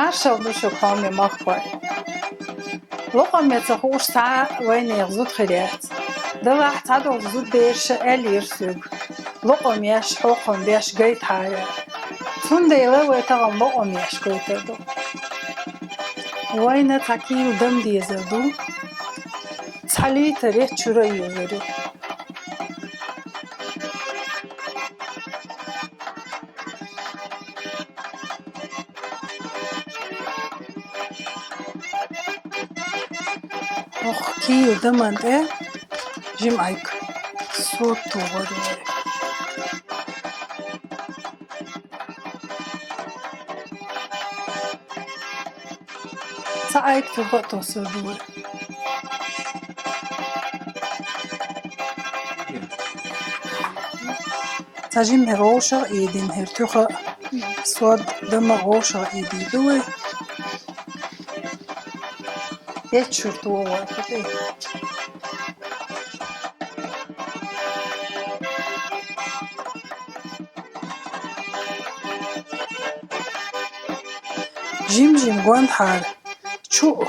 Marshall بشو كامي مخبر لقم يتخوش ساعة وين يغزود خليات ده راح تعدو غزود بيش آلي يرسوب لقم ياش حوقم بيش جيت حاجة تون ديلا ويتغم لقم ياش جيت دو وين تاكيو دم دي زدو تحلي تريت شري يزدو كيو دمان ده جيم ايك صوت وغدوه سايك تبقى تصدور تجيم هروشة ايدين هرتوخة صوت دم غوشة ايدي دوي يتشرتوه وقتي جيم قوان حال شو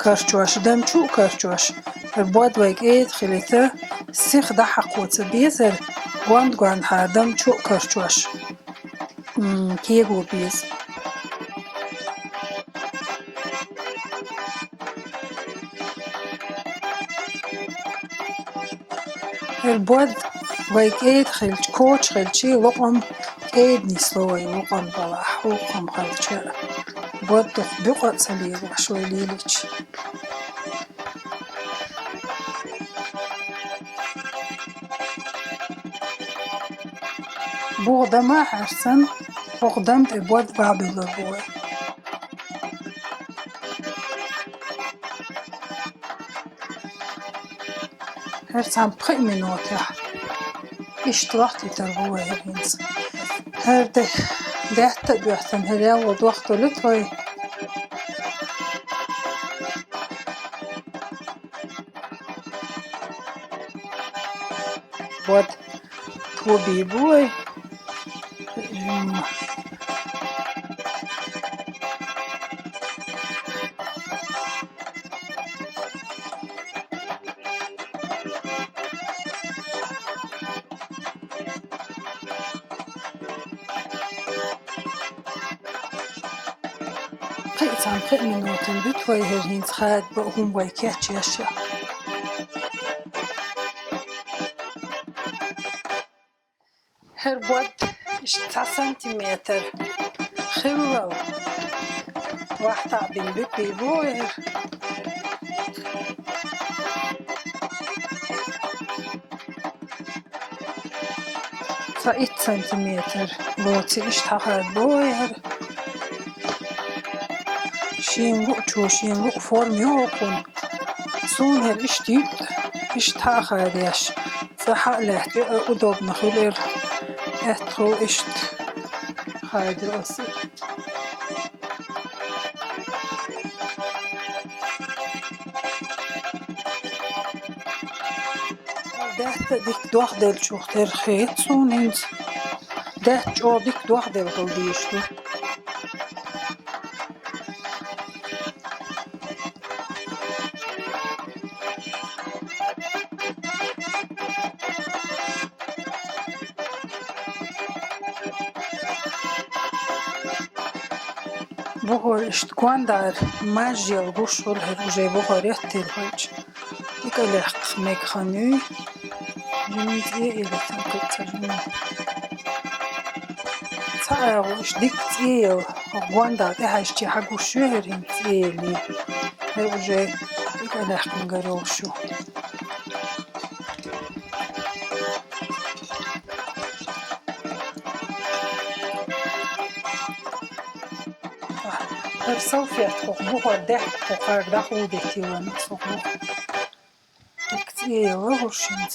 كرشوش دم شو كرشوش البواد ويك ايد خليته سيخ ده حق وتبيزر قوان حال دم شو كرشوش كيغو بيز البواد ويك ايد خلج كوش خلجي لقم ايد نسلوي لقم بلاح لقم خلجي بود بقعد سليل وشوي ليلج بوغدما حرسن بوغدمت بود بابل بوي هرسان بخي منوتيا اشتراحتي تربوي هرينز هرده دهت بيحتن هريا ودوخت لتوي بود تو بيبوي قيتان قيت منوتن بتوي هرينز خاد بقهم ويكاتش يشيا هر بود 6 سنتيمتر خلو واحدة بالبيت بيبوير فايت سنتيمتر بوتي اشتغل بوير شين لو فورم يوقن سون هر اشتيت اشتغل ديش فحقله ادوب نخيلر اترو اشت خايدر أسي دهت ديك دوخدل شوختر خيط سونينز دهت جو ديك دوخدل غلديشتو بوهر اشتكوان دار ماجي الغشول هروجي بوهر يتلهج ديك الحق ميك خانوي جميزي إلى تنقل تجمع تعاوش ديك تيل غوان دار إحاشتي حقو شهرين تيلي هروجي ديك الحق مقروشو سوف يتخبوه ده تقر ده خودتي ونصبوه كتير وغشنت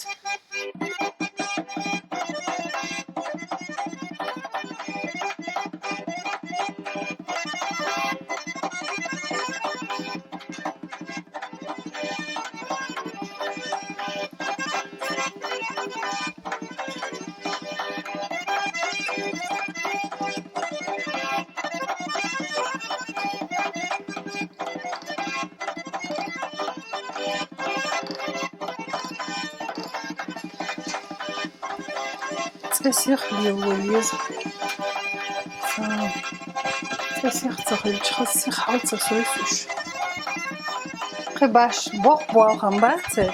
تسيخ ليويز تسيخ تخيل تخسيخ حال تسويفش باش بوخم باتي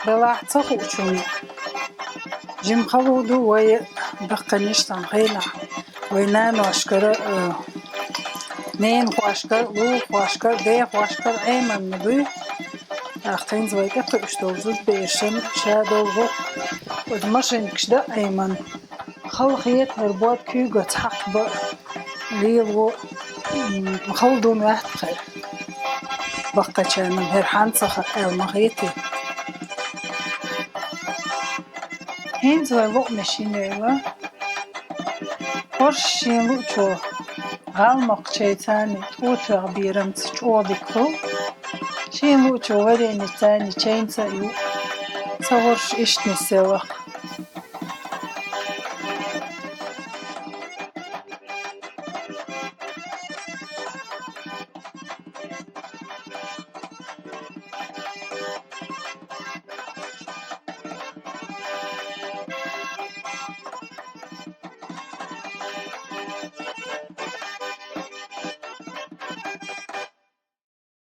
بلا تخوشوني جيم خلودو وي بقنيشتان غينا وينان واشكر نين واشكر لو واشكر دي واشكر ايمن نبي اختين زويكا تقشتوزوز بيشن شادوغو ودمشن كشدا ايمن خلقيت هربوات كيوغو تحق ليلو مخلدون واحد خير بقى كان هرحان صخ المغيتي هين زوي لو ماشين ايوا ورشين لوتو غالمق تشيتاني اوتو بيرمت تشوديكو شين لوتو وريني تاني تشين سايو صورش اشتني سوا